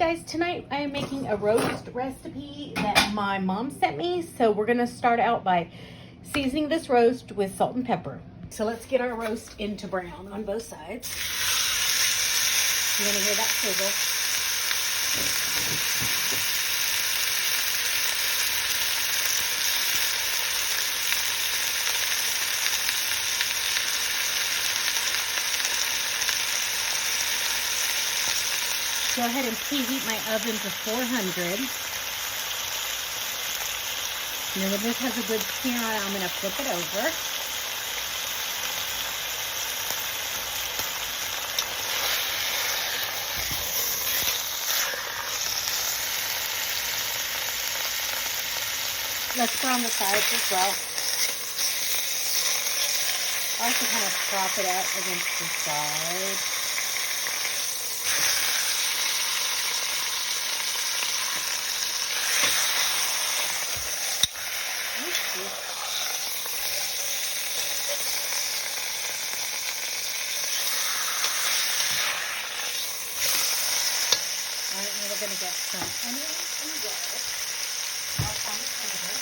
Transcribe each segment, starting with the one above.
Guys, tonight I am making a roast recipe that my mom sent me. So we're gonna start out by seasoning this roast with salt and pepper. So let's get our roast into brown on both sides. You're gonna hear that sizzle. Go ahead and preheat my oven to 400. And then when this has a good sear on it, I'm going to flip it over. Let's brown the sides as well. I like to kind of prop it up against the side. Alright, now we're going to get some onions and garlic. Off on the counter.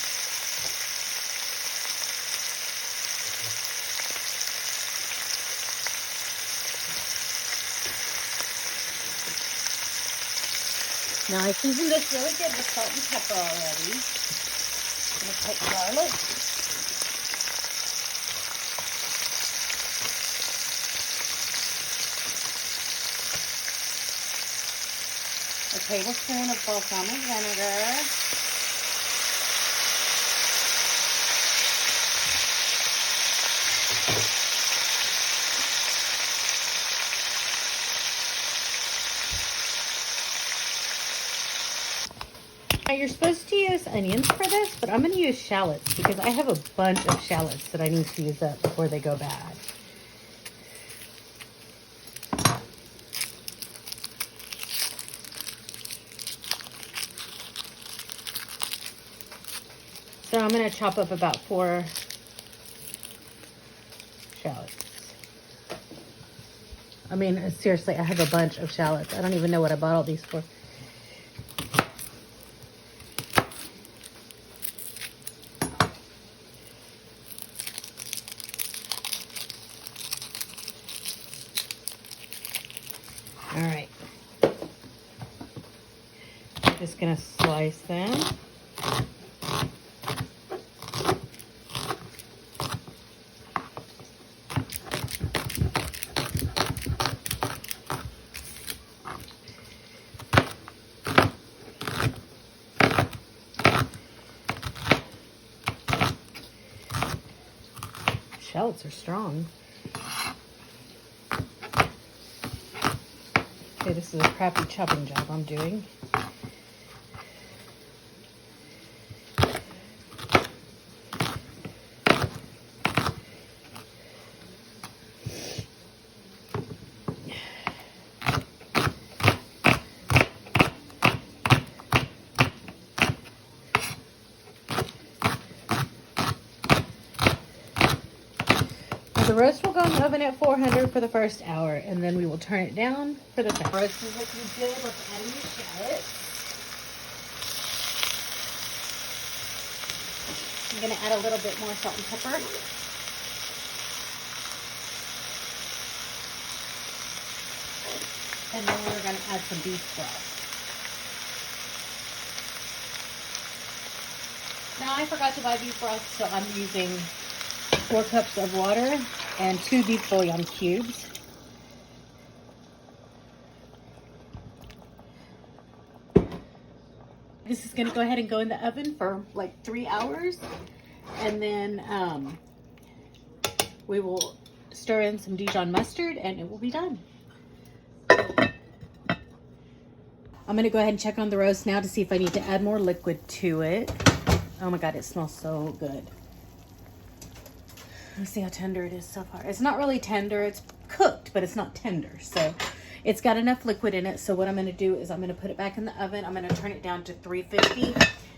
Now I seasoned this really good with salt and pepper already. I'm going to put garlic. A tablespoon of balsamic vinegar. Now you're supposed to use onions for this, but I'm going to use shallots because I have a bunch of shallots that I need to use up before they go bad. So I'm going to chop up about 4 shallots. I mean, seriously, I have a bunch of shallots. I don't even know what I bought all these for. All right. I'm just going to slice them. Shallots are strong. Okay, this is a crappy chopping job I'm doing. The roast will go in the oven at 400 for the first hour, and then we will turn it down for the second. Roast is looking good. Let's add in the shallots. I'm going to add a little bit more salt and pepper. And then we're going to add some beef broth. Now I forgot to buy beef broth, so I'm using 4 cups of water and 2 beef bouillon cubes. This is going to go ahead and go in the oven for like 3 hours, and then we will stir in some Dijon mustard and it will be done. I'm going to go ahead and check on the roast now to see if I need to add more liquid to it. Oh my god, it smells so good. Let's see how tender it is so far. It's not really tender. It's cooked, but it's not tender. So it's got enough liquid in it. So what I'm going to do is I'm going to put it back in the oven. I'm going to turn it down to 350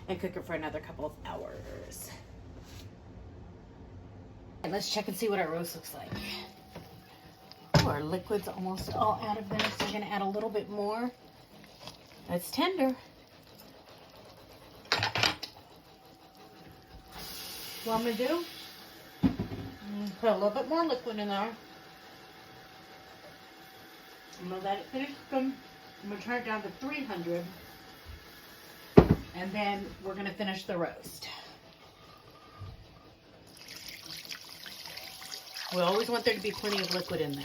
and cook it for another couple of hours. And let's check and see what our roast looks like. Oh, our liquid's almost all out of there. So we're going to add a little bit more. It's tender. What I'm going to do, put a little bit more liquid in there. I'm going to let it finish cooking. I'm going to turn it down to 300. And then we're going to finish the roast. We always want there to be plenty of liquid in there.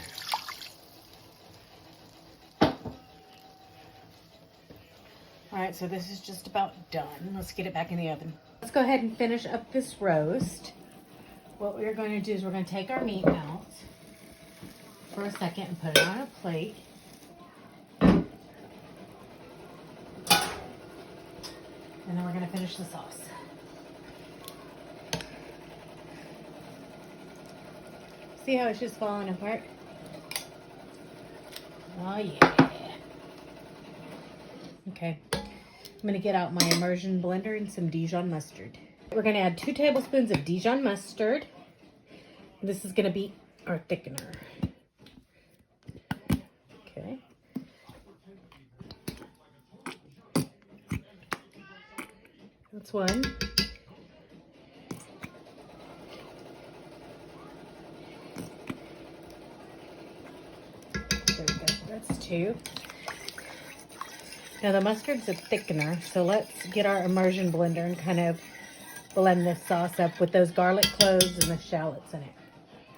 Alright, so this is just about done. Let's get it back in the oven. Let's go ahead and finish up this roast. What we're going to do is we're going to take our meat out for a second and put it on a plate. And then we're going to finish the sauce. See how it's just falling apart? Oh yeah. Okay. I'm going to get out my immersion blender and some Dijon mustard. We're going to add 2 tablespoons of Dijon mustard. This is going to be our thickener. Okay. That's 1. There we go. That's 2. Now the mustard's a thickener, so let's get our immersion blender and kind of blend this sauce up with those garlic cloves and the shallots in it.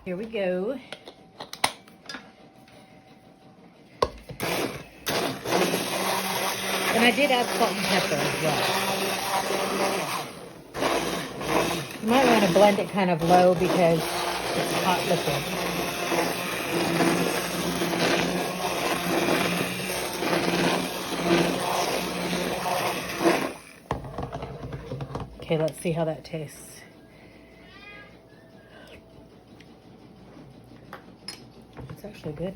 Here we go. And I did add salt and pepper as well. You might want to blend it kind of low because it's hot liquid. Okay, let's see how that tastes. It's actually good.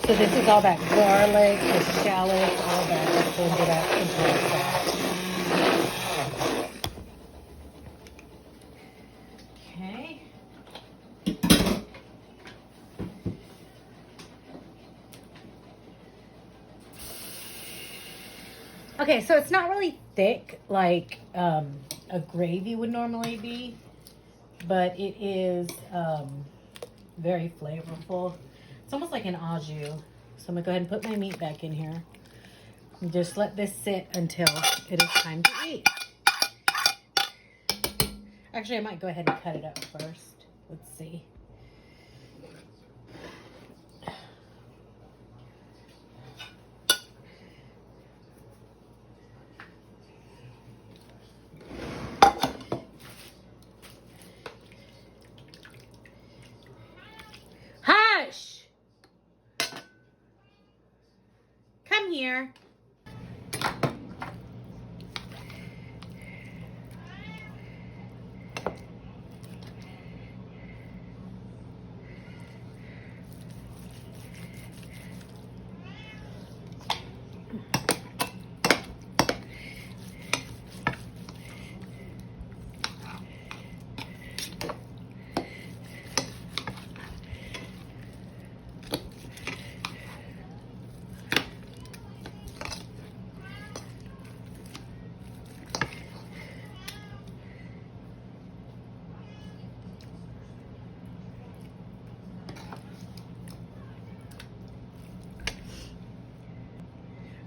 So this is all that garlic, the shallots, all that blended up into the sauce. Okay. Okay, so it's not really thick like a gravy would normally be, but it is very flavorful. It's almost like an au jus. So I'm going to go ahead and put my meat back in here. And just let this sit until it is time to eat. Actually, I might go ahead and cut it up first. Let's see. Hush! Come here.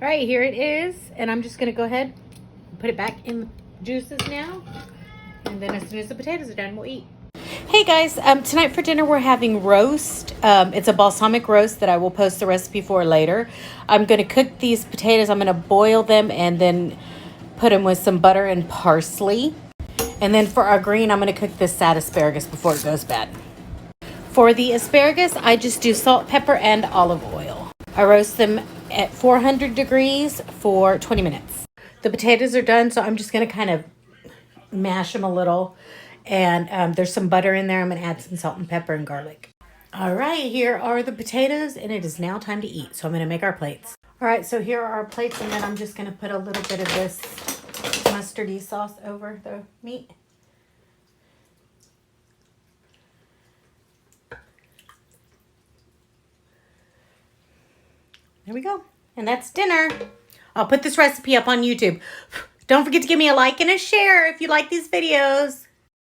All right, here it is. And I'm just gonna go ahead and put it back in the juices now. And then as soon as the potatoes are done, we'll eat. Hey guys, tonight for dinner we're having roast. It's a balsamic roast that I will post the recipe for later. I'm gonna cook these potatoes. I'm gonna boil them and then put them with some butter and parsley. And then for our green, I'm gonna cook this sad asparagus before it goes bad. For the asparagus, I just do salt, pepper, and olive oil. I roast them at 400 degrees for 20 minutes. The potatoes are done, so I'm just going to kind of mash them a little. And there's some butter in there. I'm going to add some salt and pepper and garlic. All right, here are the potatoes, and it is now time to eat. So I'm going to make our plates. All right, so here are our plates, and then I'm just going to put a little bit of this mustardy sauce over the meat. There we go. And that's dinner. I'll put this recipe up on YouTube. Don't forget to give me a like and a share if you like these videos.